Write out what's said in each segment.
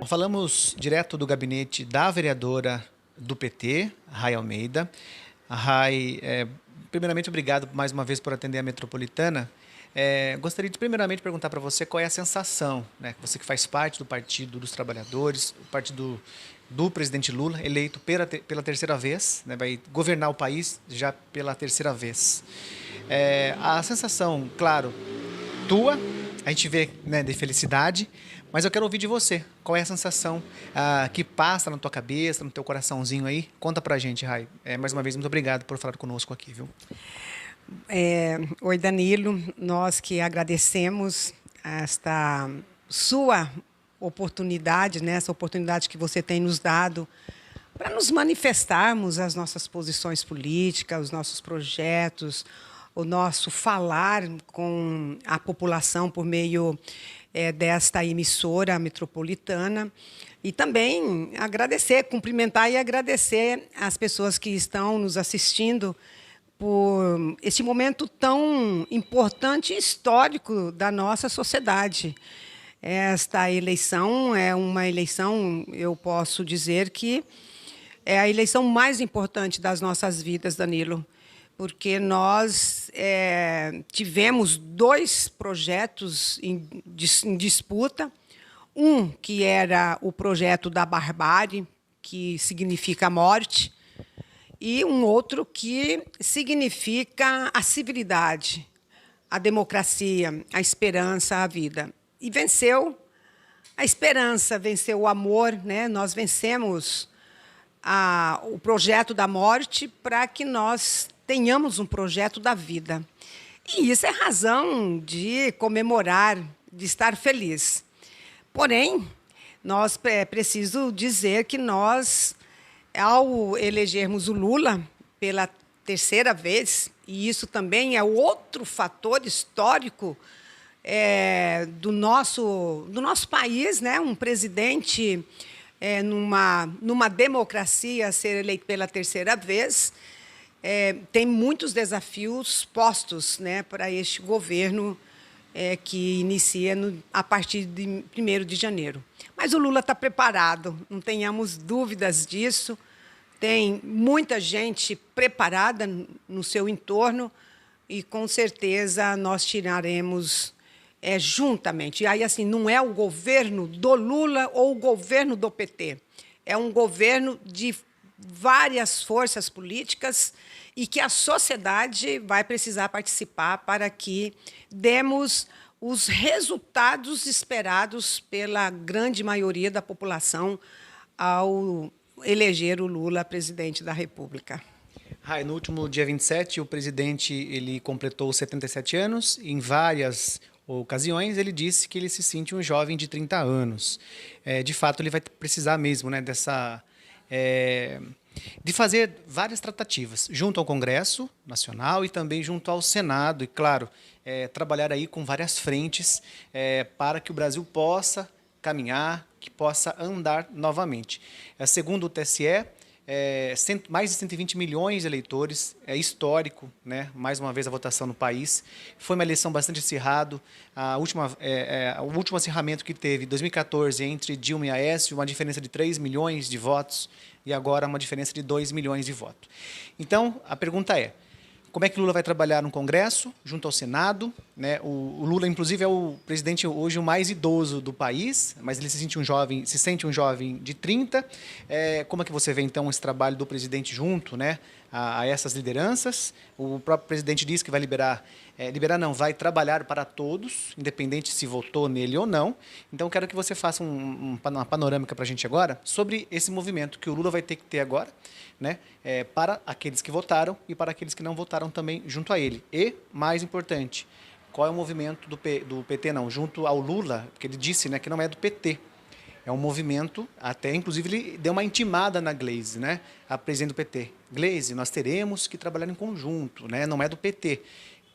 Falamos direto do gabinete da vereadora do PT, Ray Almeida. A Ray, primeiramente, obrigado mais uma vez por atender a Metropolitana. Gostaria de primeiramente perguntar para você qual é a sensação, né? Você que faz parte do Partido dos Trabalhadores, o partido do presidente Lula, eleito pela terceira vez, né? Vai governar o país já pela terceira vez. A sensação, claro, tua, a gente vê, né, de felicidade, mas eu quero ouvir de você. Qual é a sensação que passa na tua cabeça, no teu coraçãozinho aí? Conta pra gente, Ray. Mais uma vez, muito obrigado por falar conosco aqui, viu? Oi, Danilo. Nós que agradecemos esta sua oportunidade, né, essa oportunidade que você tem nos dado para nos manifestarmos as nossas posições políticas, os nossos projetos, o nosso falar com a população por meio desta emissora metropolitana. E também agradecer, cumprimentar e agradecer as pessoas que estão nos assistindo por esse momento tão importante e histórico da nossa sociedade. Esta eleição é uma eleição, eu posso dizer que é a eleição mais importante das nossas vidas, Danilo, porque nós tivemos dois projetos em disputa. Um que era o projeto da barbárie, que significa morte, e um outro que significa a civilidade, a democracia, a esperança, a vida. E venceu a esperança, venceu o amor, né? Nós vencemos o projeto da morte para que nós tenhamos um projeto da vida. E isso é razão de comemorar, de estar feliz. Porém, nós preciso dizer que nós, ao elegermos o Lula pela terceira vez, e isso também é outro fator histórico do nosso país, né? Um presidente numa democracia ser eleito pela terceira vez, tem muitos desafios postos, né, para este governo que inicia a partir de 1º de janeiro. Mas o Lula está preparado, não tenhamos dúvidas disso. Tem muita gente preparada no seu entorno e, com certeza, nós tiraremos juntamente. E aí, assim, não é o governo do Lula ou o governo do PT. É um governo de várias forças políticas e que a sociedade vai precisar participar para que demos os resultados esperados pela grande maioria da população ao eleger o Lula presidente da República. Ray, no último dia 27, o presidente ele completou 77 anos. Em várias ocasiões, ele disse que ele se sente um jovem de 30 anos. De fato, ele vai precisar mesmo, né, de fazer várias tratativas junto ao Congresso Nacional e também junto ao Senado. E, claro, trabalhar aí com várias frentes para que o Brasil possa caminhar, que possa andar novamente. Segundo o TSE, mais de 120 milhões de eleitores, é histórico, né? Mais uma vez a votação no país. Foi uma eleição bastante acirrada. O último acirramento que teve em 2014 entre Dilma e Aécio, uma diferença de 3 milhões de votos, e agora uma diferença de 2 milhões de votos. Então, a pergunta é: como é que Lula vai trabalhar no Congresso, junto ao Senado, né? O Lula, inclusive, é o presidente hoje o mais idoso do país, mas ele se sente um jovem de 30. Como é que você vê, então, esse trabalho do presidente junto, né, a essas lideranças? O próprio presidente disse que vai vai trabalhar para todos, independente se votou nele ou não. Então, quero que você faça uma panorâmica para a gente agora sobre esse movimento que o Lula vai ter que ter agora, né, para aqueles que votaram e para aqueles que não votaram também junto a ele. E, mais importante, qual é o movimento do PT, não, junto ao Lula, porque ele disse, né, que não é do PT. É um movimento, até inclusive ele deu uma intimada na Gleisi, né, a presidente do PT. Gleisi, nós teremos que trabalhar em conjunto, né, não é do PT.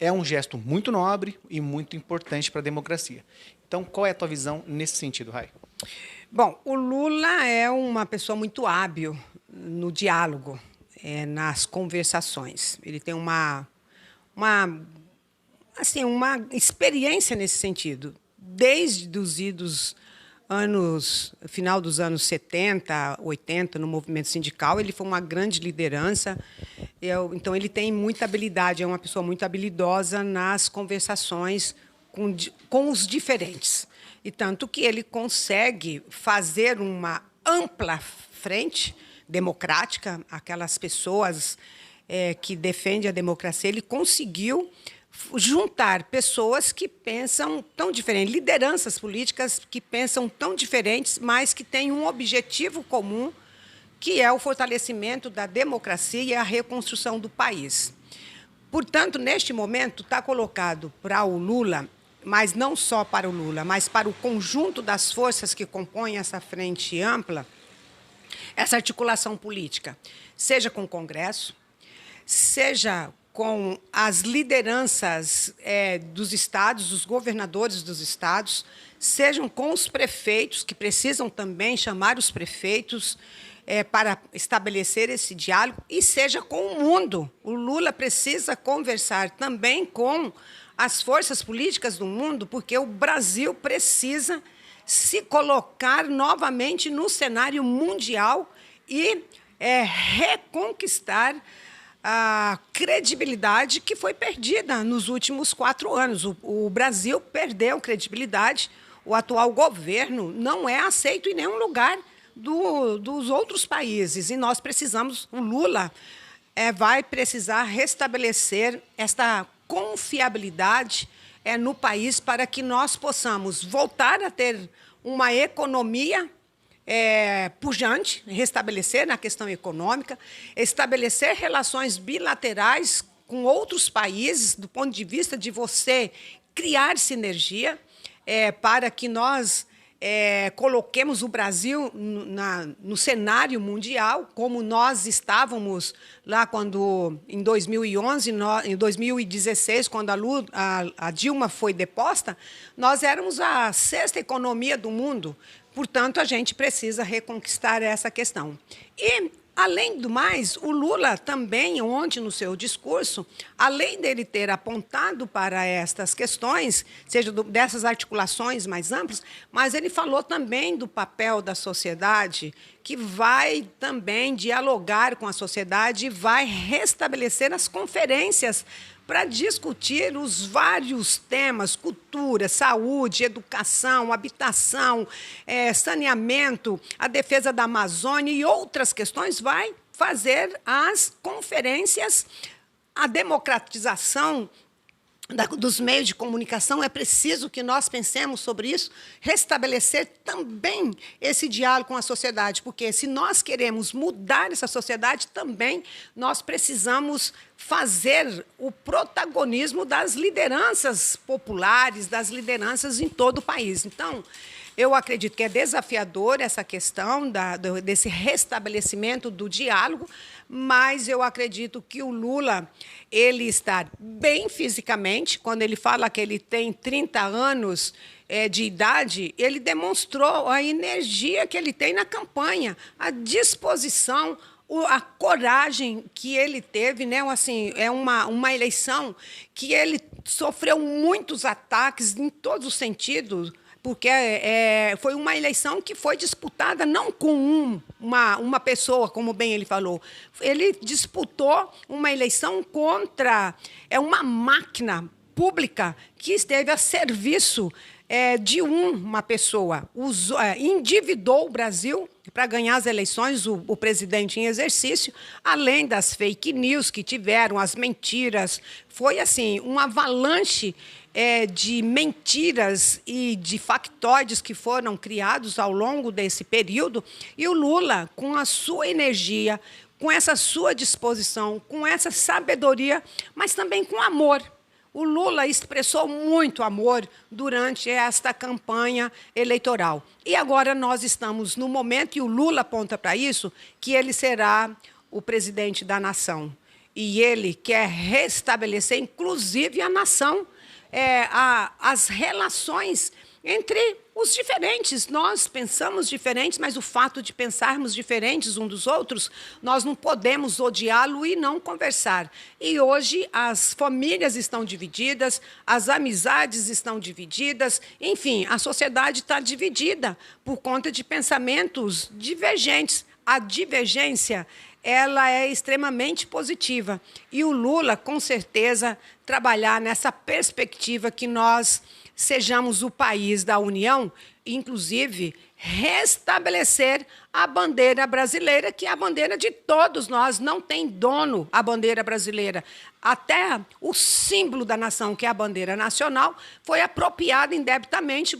É um gesto muito nobre e muito importante para a democracia. Então, qual é a tua visão nesse sentido, Ray? Bom, o Lula é uma pessoa muito hábil no diálogo, nas conversações. Ele tem uma experiência nesse sentido. Desde os idos final dos anos 70, 80, no movimento sindical. Ele foi uma grande liderança. Então, ele tem muita habilidade, é uma pessoa muito habilidosa nas conversações com os diferentes. E tanto que ele consegue fazer uma ampla frente democrática, aquelas pessoas que defendem a democracia, ele conseguiu juntar pessoas que pensam tão diferente, lideranças políticas que pensam tão diferentes, mas que têm um objetivo comum, que é o fortalecimento da democracia e a reconstrução do país. Portanto, neste momento, está colocado para o Lula, mas não só para o Lula, mas para o conjunto das forças que compõem essa frente ampla, essa articulação política, seja com o Congresso, seja com as lideranças dos estados, os governadores dos estados, sejam com os prefeitos, que precisam também chamar os prefeitos para estabelecer esse diálogo, e seja com o mundo. O Lula precisa conversar também com as forças políticas do mundo, porque o Brasil precisa se colocar novamente no cenário mundial e reconquistar a credibilidade que foi perdida nos últimos 4 anos. O Brasil perdeu credibilidade, o atual governo não é aceito em nenhum lugar dos outros países, e nós precisamos, o Lula vai precisar restabelecer esta confiabilidade no país para que nós possamos voltar a ter uma economia pujante, restabelecer na questão econômica, estabelecer relações bilaterais com outros países, do ponto de vista de você criar sinergia, para que nós coloquemos o Brasil no cenário mundial, como nós estávamos lá quando, em 2011, em 2016, quando a Dilma foi deposta, nós éramos a 6ª economia do mundo. Portanto, a gente precisa reconquistar essa questão. E, além do mais, o Lula também, ontem, no seu discurso, além dele ter apontado para estas questões, seja dessas articulações mais amplas, mas ele falou também do papel da sociedade, que vai também dialogar com a sociedade e vai restabelecer as conferências para discutir os vários temas: cultura, saúde, educação, habitação, saneamento, a defesa da Amazônia e outras questões. Vai fazer as conferências, a democratização dos meios de comunicação. É preciso que nós pensemos sobre isso, restabelecer também esse diálogo com a sociedade, porque se nós queremos mudar essa sociedade, também nós precisamos fazer o protagonismo das lideranças populares, das lideranças em todo o país. Então, eu acredito que é desafiador essa questão desse restabelecimento do diálogo, mas eu acredito que o Lula ele está bem fisicamente. Quando ele fala que ele tem 30 anos de idade, ele demonstrou a energia que ele tem na campanha, a disposição, a coragem que ele teve, né? Assim, é uma eleição que ele sofreu muitos ataques em todos os sentidos, porque foi uma eleição que foi disputada não com uma pessoa, como bem ele falou. Ele disputou uma eleição contra uma máquina pública que esteve a serviço de uma pessoa. Endividou o Brasil para ganhar as eleições, o presidente em exercício, além das fake news que tiveram, as mentiras. Foi assim uma avalanche de mentiras e de factóides que foram criados ao longo desse período, e o Lula, com a sua energia, com essa sua disposição, com essa sabedoria, mas também com amor. O Lula expressou muito amor durante esta campanha eleitoral. E agora nós estamos no momento, e o Lula aponta para isso, que ele será o presidente da nação. E ele quer restabelecer, inclusive, a nação, as relações entre os diferentes. Nós pensamos diferentes, mas o fato de pensarmos diferentes uns dos outros, nós não podemos odiá-lo e não conversar. E hoje as famílias estão divididas, as amizades estão divididas, enfim, a sociedade está dividida por conta de pensamentos divergentes. A divergência, ela é extremamente positiva. E o Lula, com certeza, trabalhar nessa perspectiva que nós sejamos o país da União, inclusive restabelecer a bandeira brasileira, que é a bandeira de todos nós, não tem dono a bandeira brasileira. Até o símbolo da nação, que é a bandeira nacional, foi apropriado indebitamente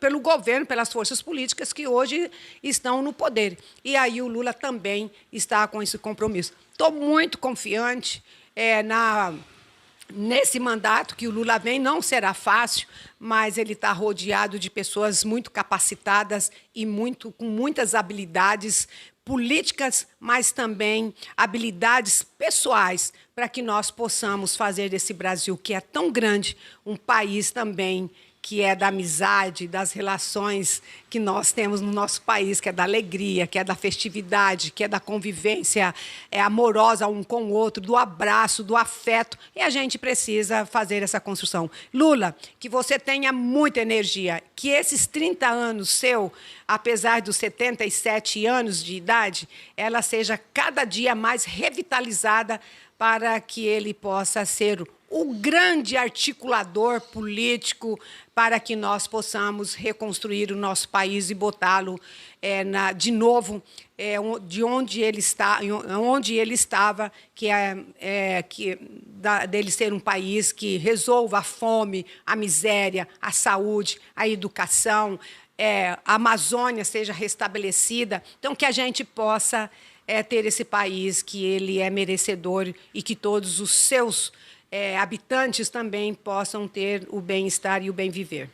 pelo governo, pelas forças políticas que hoje estão no poder. E aí o Lula também está com esse compromisso. Estou muito confiante nesse mandato que o Lula vem. Não será fácil, mas ele está rodeado de pessoas muito capacitadas e com muitas habilidades políticas, mas também habilidades pessoais, para que nós possamos fazer desse Brasil, que é tão grande, um país também que é da amizade, das relações que nós temos no nosso país, que é da alegria, que é da festividade, que é da convivência amorosa um com o outro, do abraço, do afeto. E a gente precisa fazer essa construção. Lula, que você tenha muita energia, que esses 30 anos seu, apesar dos 77 anos de idade, ela seja cada dia mais revitalizada para que ele possa ser o grande articulador político para que nós possamos reconstruir o nosso país e botá-lo de novo de onde ele estava, dele ser um país que resolva a fome, a miséria, a saúde, a educação, a Amazônia seja restabelecida. Então, que a gente possa ter esse país que ele é merecedor e que todos os seus habitantes também possam ter o bem-estar e o bem-viver.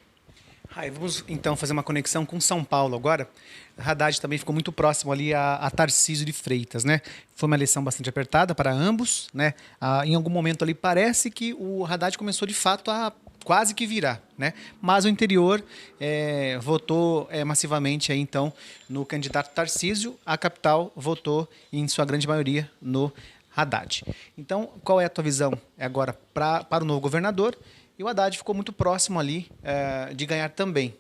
Vamos, então, fazer uma conexão com São Paulo agora. Haddad também ficou muito próximo ali a Tarcísio de Freitas, né? Foi uma eleição bastante apertada para ambos, né? Em algum momento ali parece que o Haddad começou, de fato, a quase que virar, né? Mas o interior votou massivamente aí, então, no candidato Tarcísio. A capital votou, em sua grande maioria, no Haddad. Então, qual é a tua visão agora para o novo governador? E o Haddad ficou muito próximo ali de ganhar também.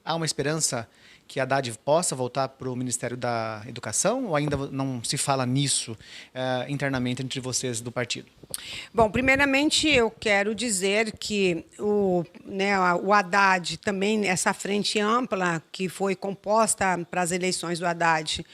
Há uma esperança que Haddad possa voltar para o Ministério da Educação, ou ainda não se fala nisso internamente entre vocês do partido? Bom, primeiramente eu quero dizer que o Haddad também, essa frente ampla que foi composta para as eleições do Haddad,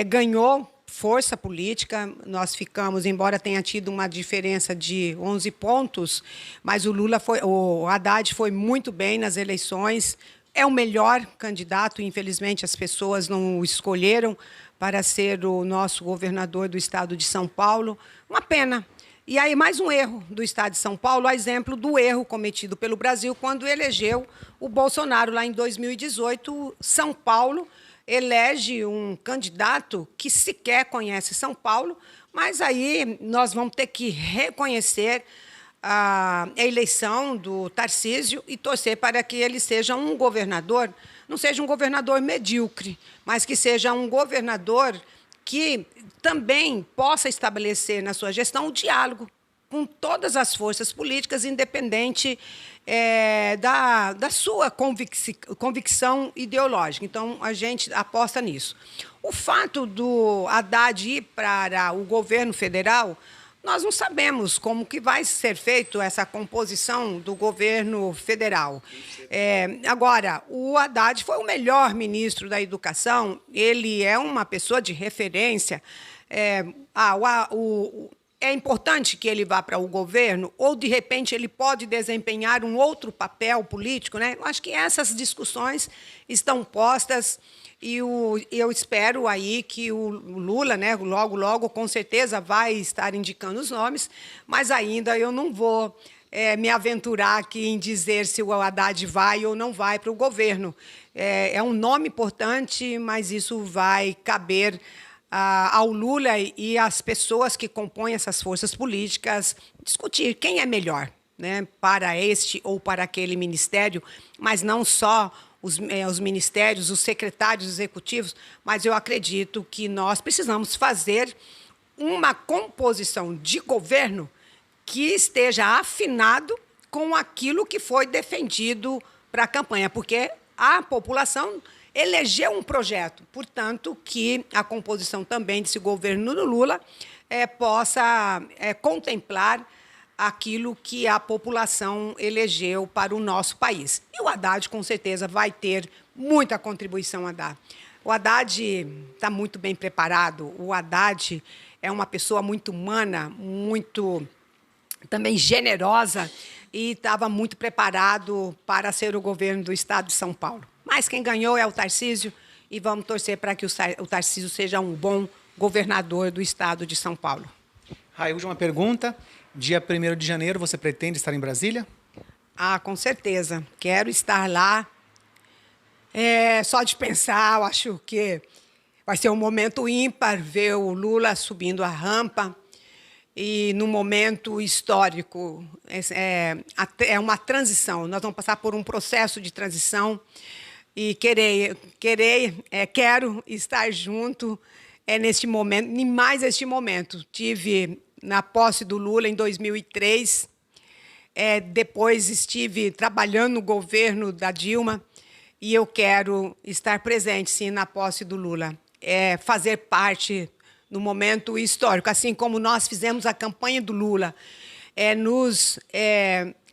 ganhou força política. Nós ficamos, embora tenha tido uma diferença de 11 pontos, mas o Haddad foi muito bem nas eleições, é o melhor candidato. Infelizmente, as pessoas não o escolheram para ser o nosso governador do estado de São Paulo. Uma pena. E aí, mais um erro do estado de São Paulo, a exemplo do erro cometido pelo Brasil quando elegeu o Bolsonaro lá em 2018. São Paulo elege um candidato que sequer conhece São Paulo, mas aí nós vamos ter que reconhecer a eleição do Tarcísio e torcer para que ele seja um governador, não seja um governador medíocre, mas que seja um governador que também possa estabelecer na sua gestão o diálogo com todas as forças políticas, independente da sua convicção ideológica. Então, a gente aposta nisso. O fato do Haddad ir para o governo federal, nós não sabemos como que vai ser feita essa composição do governo federal. Agora, o Haddad foi o melhor ministro da Educação, ele é uma pessoa de referência. É importante que ele vá para o governo, ou, de repente, ele pode desempenhar um outro papel político, né? Eu acho que essas discussões estão postas e eu espero aí que o Lula, né, logo, logo, com certeza, vai estar indicando os nomes, mas ainda eu não vou me aventurar aqui em dizer se o Haddad vai ou não vai para o governo. É um nome importante, mas isso vai caber ao Lula e às pessoas que compõem essas forças políticas discutir quem é melhor. né, para este ou para aquele ministério, mas não só os ministérios, os secretários executivos, mas eu acredito que nós precisamos fazer uma composição de governo que esteja afinado com aquilo que foi defendido para a campanha, porque a população elegeu um projeto, portanto, que a composição também desse governo do Lula possa contemplar aquilo que a população elegeu para o nosso país. E o Haddad, com certeza, vai ter muita contribuição a dar. O Haddad está muito bem preparado, o Haddad é uma pessoa muito humana, muito também generosa, e estava muito preparado para ser o governo do Estado de São Paulo. Mas quem ganhou é o Tarcísio, e vamos torcer para que o Tarcísio seja um bom governador do Estado de São Paulo. Rai, última pergunta. Dia 1º de janeiro, você pretende estar em Brasília? Ah, com certeza. Quero estar lá. Só de pensar, eu acho que vai ser um momento ímpar ver o Lula subindo a rampa. E, num momento histórico, é uma transição. Nós vamos passar por um processo de transição e quero estar junto neste momento, e mais este momento. Tive na posse do Lula em 2003, depois estive trabalhando no governo da Dilma, e eu quero estar presente, sim, na posse do Lula. Fazer parte no momento histórico, assim como nós fizemos a campanha do Lula,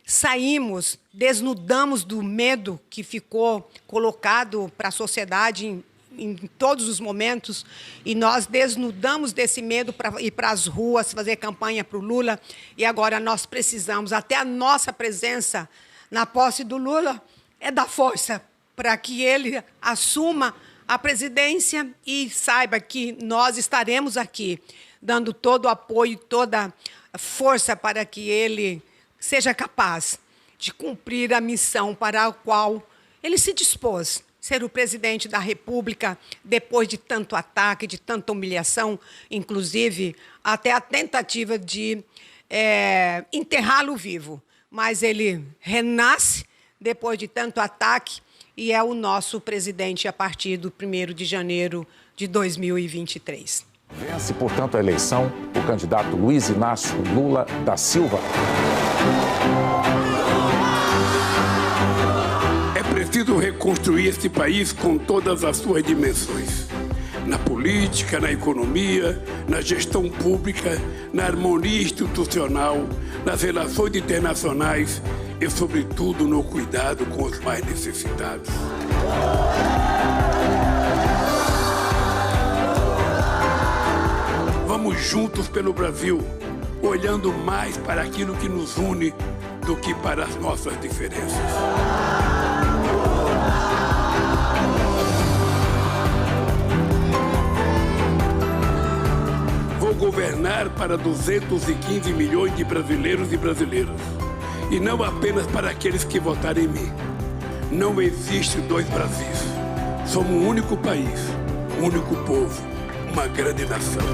saímos, desnudamos do medo que ficou colocado para a sociedade em todos os momentos, e nós desnudamos desse medo para ir para as ruas, fazer campanha para o Lula, e agora nós precisamos, até a nossa presença na posse do Lula, dar força para que ele assuma a presidência e saiba que nós estaremos aqui, dando todo o apoio, toda a força para que ele seja capaz de cumprir a missão para a qual ele se dispôs, ser o presidente da República, depois de tanto ataque, de tanta humilhação, inclusive até a tentativa de enterrá-lo vivo. Mas ele renasce depois de tanto ataque, e é o nosso presidente a partir do 1º de janeiro de 2023. Vence, portanto, a eleição o candidato Luiz Inácio Lula da Silva. É preciso reconstruir este país com todas as suas dimensões. Na política, na economia, na gestão pública, na harmonia institucional, nas relações internacionais e, sobretudo, no cuidado com os mais necessitados. Vamos juntos pelo Brasil, olhando mais para aquilo que nos une do que para as nossas diferenças. Vou governar para 215 milhões de brasileiros e brasileiras. E não apenas para aqueles que votaram em mim. Não existe dois Brasis. Somos um único país, um único povo, uma grande nação.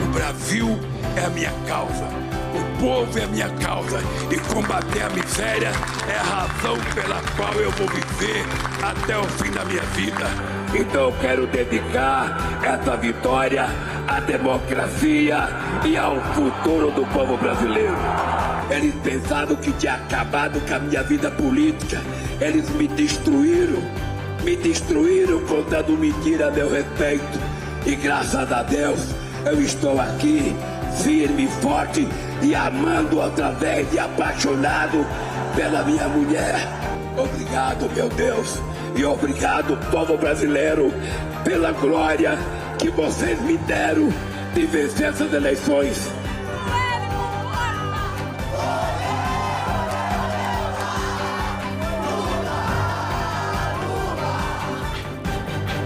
O Brasil é a minha causa. O povo é a minha causa. E combater a miséria é a razão pela qual eu vou viver até o fim da minha vida. Então eu quero dedicar essa vitória à democracia e ao futuro do povo brasileiro. Eles pensaram que tinha acabado com a minha vida política. Eles me destruíram contando mentira a meu respeito. E graças a Deus eu estou aqui, firme, forte e amando outra vez e apaixonado pela minha mulher. Obrigado, meu Deus, e obrigado, povo brasileiro, pela glória que vocês me deram de vencer essas eleições.